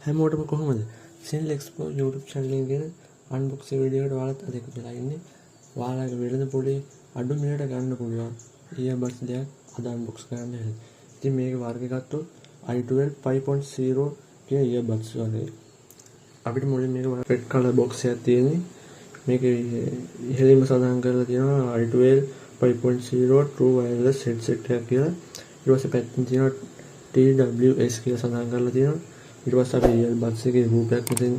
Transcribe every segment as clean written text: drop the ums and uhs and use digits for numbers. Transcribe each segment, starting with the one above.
හැමෝටම කොහොමද Channel Explore YouTube channel එකේ unboxing video එකට ඔයාලත් අද එකතු වෙලා ඉන්නේ. ඔයාලගේ වෙළඳ පොලේ අඩු මිලට ගන්න පුළුවන් earbuds දෙයක් අද unbox කරන්න හදන්නේ. ඉතින් මේක වර්ග ගත්තොත් i12 5.0 කියන earbuds වගේ. අපිට මුලින් මේක red color box එකක් තියෙන්නේ. මේක ඉහළින්ම සඳහන් කරලා තියෙනවා i12 5.0 true wireless headset එකක් කියලා. ඊට පස්සේ පැත්තෙන් තියෙනවා TWS කියලා සඳහන් කරලා තියෙනවා. ඊට පස්සේ අපි earbuds එකේ රූපයක් මෙතෙන්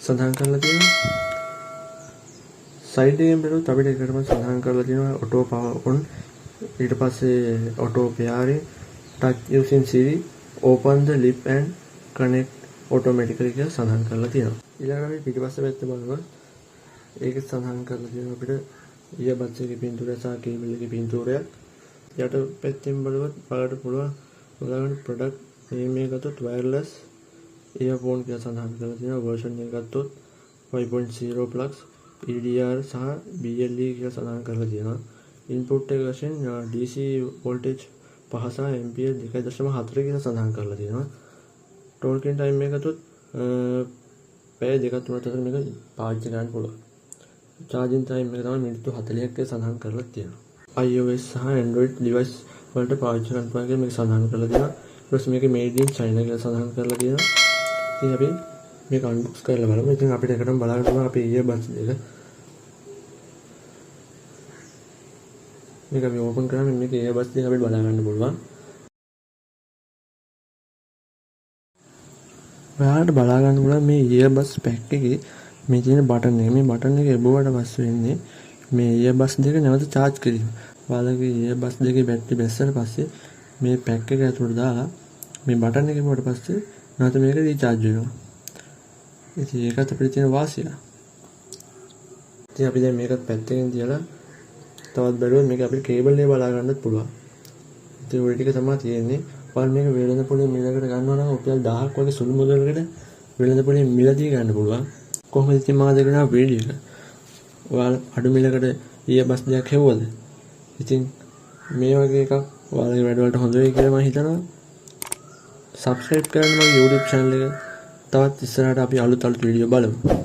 සඳහන් කරලා තියෙනවා. සයිඩ් එකෙන් බලුවොත් අපිට එකටම සඳහන් කරලා තියෙනවා auto power on. ඊට පස්සේ auto pairing, touch using Siri, open the lip and connect automatically කියලා සඳහන් කරලා තියෙනවා. ඊළඟට අපි පිටිපස්සේ පැත්ත බලුවොත් ඒක සඳහන් කරලා තියෙනවා අපිට earbuds එකේ පින්තූරය සහ කේබල් එකේ පින්තූරයක්. යට පැත්තෙන් බලුවොත් බලන්න පුළුවන් ඔයාලගේ product name එක ගත්තොත් wireless earphone කියලා සඳහන් කරලා තියෙනවා. version එක ගත්තොත් 5.0 plus EDR සහ BLE කියලා සඳහන් කරලා තියෙනවා. input එක වශයෙන් DC voltage 5 සහ ampere 2.4 කියලා සඳහන් කරලා තියෙනවා. talking time එක ගත්තොත් පැය 2-3 අතර මේක පාවිච්චි කරන්න පුළුවන්. charging time එක තමයි මිනිත්තු 40ක් කියලා සඳහන් කරලා තියෙනවා. iOS සහ Android device වලට පාවිච්චි කරන්න පුළුවන් කියලා මේක සඳහන් කරලා තියෙනවා. ඊට පස්සේ මේක made in China කියලා සඳහන් කරලා තියෙනවා. ඉතින් අපි මේක unbox කරලා බලමු. ඉතින් අපිට එකටම බලන්න පුළුවන් අපේ earbuds එක. මේක අපි open කරාම මේක earbuds දෙක අපිට බලා ගන්න පුළුවන්. ඔයාලට බලා ගන්න පුළුවන් මේ earbuds pack එකේ මේ තියෙන බටන් එක. මේ බටන් එක එබුවට පස්සේ වෙන්නේ මේ earbuds දෙක නැවත charge කිරීම. ඔයාලගේ earbuds දෙකේ බැටරි බැස්සට පස්සේ මේ pack එක ඇතුළට දාලා මේ බටන් එක එබුවට පස්සේ නැවත මේක රීචාර්ජ් වෙනවා. ඉතින් ඒකත් අපිට තියෙන වාසිය. ඉතින් අපි දැන් මේකත් පැත්තකින් තියලා තවත් බැලුවොත් මේක අපිට කේබල් එක බලා ගන්නත් පුළුවන්. ඉතින් ඔය ටික තමයි තියෙන්නේ. ඔයාලා මේක වෙළඳ පොලේ මිලකට ගන්නවා නම් රුපියල් 1000ක් වගේ සුළු මුදලකට වෙළඳ පොලේ මිලදී ගන්න පුළුවන්. කොහොමද ඉතින් මා දෙගෙන වීඩියෝ එක. ඔයාලා අඩු මිලකට earbuds දෙයක් හෙව්වද? ඉතින් මේ වගේ එකක් ඔයාලගේ වැඩවලට හොඳ වෙයි කියලා මම හිතනවා. subscribe කරන්න මගේ YouTube channel එක. තවත් ඉස්සරහට අපි අලුත් වීඩියෝ බලමු.